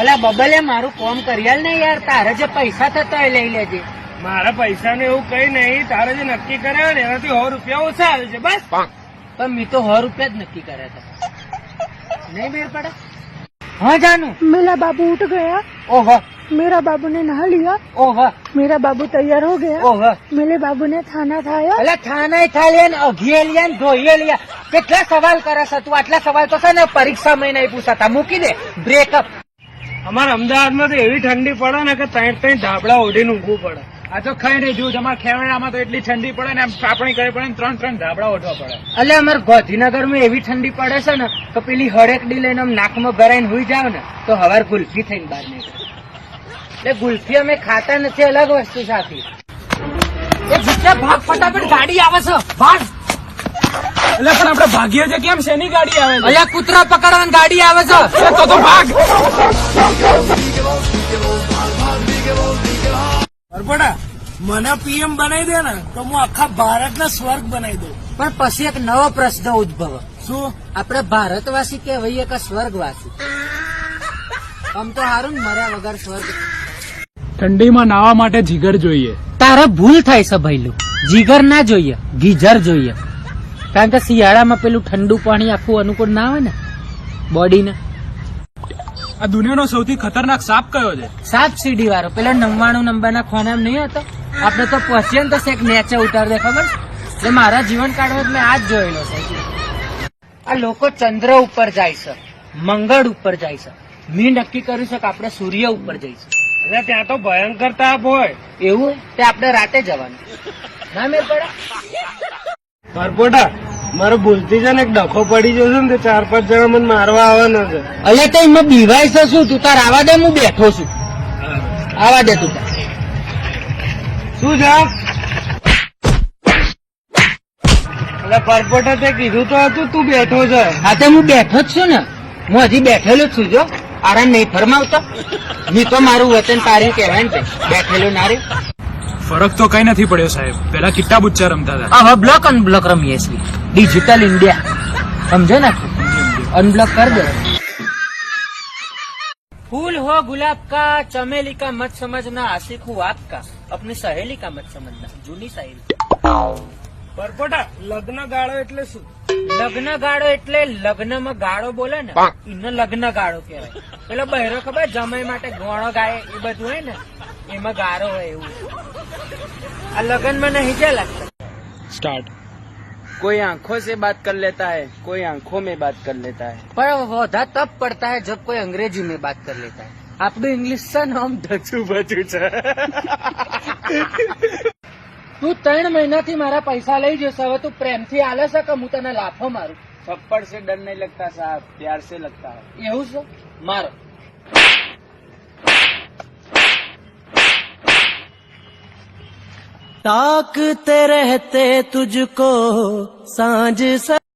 અલા બબલે મારું કોમ કર્યાલ ને યાર, તારે જે પૈસા થતા હોય લઈ લેજે. મારા પૈસા ને એવું કઈ નહીં, તારે જે નક્કી કર્યા ને એનાથી 100 રૂપિયા ઓછા આવે છે બસ. પણ મેં તો 100 રૂપિયા જ નક્કી કર્યા હતા. नहीं मेर पड़ा. हाँ जानू. मेरा बाबू उठ गया. ओह. मेरा बाबू ने नहा लिया. ओह. मेरा बाबू तैयार हो गया. ओह. मेरे बाबू ने खाना खाया. अला खाना खा लिया ने अघी लिया ने धोई लिया. કેટલા સવાલ કરે છે તું? આટલા સવાલ તો છે ને પરીક્ષા માં નહીં પૂછાતા. મૂકી દે. બ્રેકઅપ. અમારા અમદાવાદમાં તો એવી ઠંડી પડે ને કે 3 ધાબળા ઓઢીને ઊંઘવું પડે. આ તો ખાઈ નહીં જોયું, અમારા ખેવાડામાં તો એટલી ઠંડી પડે ને કાપણી કરવી પડે ને 3 ધાબળા ઓઢવા પડે. એટલે અમારે ગાંધીનગરમાં એવી ઠંડી પડે છે ને તો પેલી હળેકડી લઈને આમ નાકમાં ભરાઈને હુઈ જાવ ને તો હવાર ગુલ્ફી થઈને બહાર નીકળે. એટલે ગુલ્ફી અમે ખાતા નથી, અલગ વસ્તુ સાથી. એ ભૂખ્યા ભાગ, ફટાફટ ગાડી આવે છે, ભાગ. એટલે પણ આપણે ભાગીએ છે કેમ? શેની ગાડી આવે છે? અલ્યા કૂતરા પકડવાની ગાડી આવે છે. તો ભાગ. પરપોટા મને પીએમ બનાવી દે ને તો હું આખા ભારતને સ્વર્ગ બનાવી દઉં. પણ પછી એક નવો પ્રશ્ન ઉદ્ભવ. શું? આપણે ભારતવાસી કહેવાઈએ કે સ્વર્ગવાસી? આમ તો હારું ને મર્યા વગર સ્વર્ગ. ઠંડીમાં નાવા માટે જીગર જોઈએ. તારે ભૂલ થાય છે ભઈલું. જીગર ના જોઈએ, ગીઝર જોઈએ. કારણ કે શિયાળામાં પેલું ઠંડુ પાણી આખું અનુકૂળ ના હોય ને બોડીને. આ દુનિયાનો સૌથી ખતરનાક સાપ કયો છે? સાપ સીડી વાળો પેલો 99 નંબરના ખોનામાં નહીં હતો? આપણે તો પહોંચીએ ને તો શેક નેચે ઉતાર દે, ખબર? એટલે મારા જીવન કાળમાં મેં આ જ જોયેલો છે. આ લોકો ચંદ્ર ઉપર જાય છે, મંગળ ઉપર જાય છે. મેં નક્કી કર્યું છે કે આપણે સૂર્ય ઉપર જઈશું. એટલે ત્યાં તો ભયંકર તાપ હોય. એવું તે આપણે રાતે જવાનું ના મેળ પડે. પરપોટા મારે ભૂલથી છે ને એક ડખો પડી જશે ને તો 4-5 જણા મને મારવા આવવાના છે. અલ્યા તો એમાં બીવાય છે શું? તું તાર આવા દે, હું બેઠો છું. આવા દે તું તાર. શું છે? એટલે પરપોટા તે કીધું તો હતું તું બેઠો છે. હા તો હું બેઠો જ છું ને, હું હજી બેઠેલો જ છું. જો આરામ નહીં ફરમાવતો. મેં તો મારું વતન તારે કહેવાય ને બેઠેલો ના રે. ફરક તો કઈ નથી પડ્યો સાહેબ. પેલા કિટ્ટા બુચ્ચા રમતા હતા, હવે બ્લોક અનબ્લોક રમીએ છીએ. ડિજિટલ ઇન્ડિયા સમજો ને, અનબ્લોક कर दे. फूल हो गुलाब का, चमेली का मत समझना, आशिक हूँ आपका, अपनी सहेली का मत समझना. जूनी सहेली. પરપોટા લગ્ન ગાળો એટલે શું? લગ્ન ગાળો એટલે લગ્નમાં ગાળો બોલે ને એને લગ્ન ગાળો કહેવાય. પેલો બહેરો ખબર જમાઈ માટે ગોળો ગાય એ બધું હોય ને એમાં ગાળો હોય એવું. આ લગ્નમાં નહીં જ્યાં लगता. સ્ટાર્ટ. कोई आंखों से बात कर लेता है, कोई आंखों में बात कर लेता है. पर वोधा तब पड़ता है जब कोई अंग्रेजी में बात कर लेता है. આપણું ઇંગ્લિશ છે ને આમ ધચું બચું છે. તું 3 મહિનાથી મારા પૈસા લઈ જશે, હવે તું પ્રેમથી આલે છે કે હું તને લાફો મારું? थप्पड़ से डर नहीं लगता साहब, प्यार से लगता है. એવું છે? મારો. ताकते रहते तुझको सांझ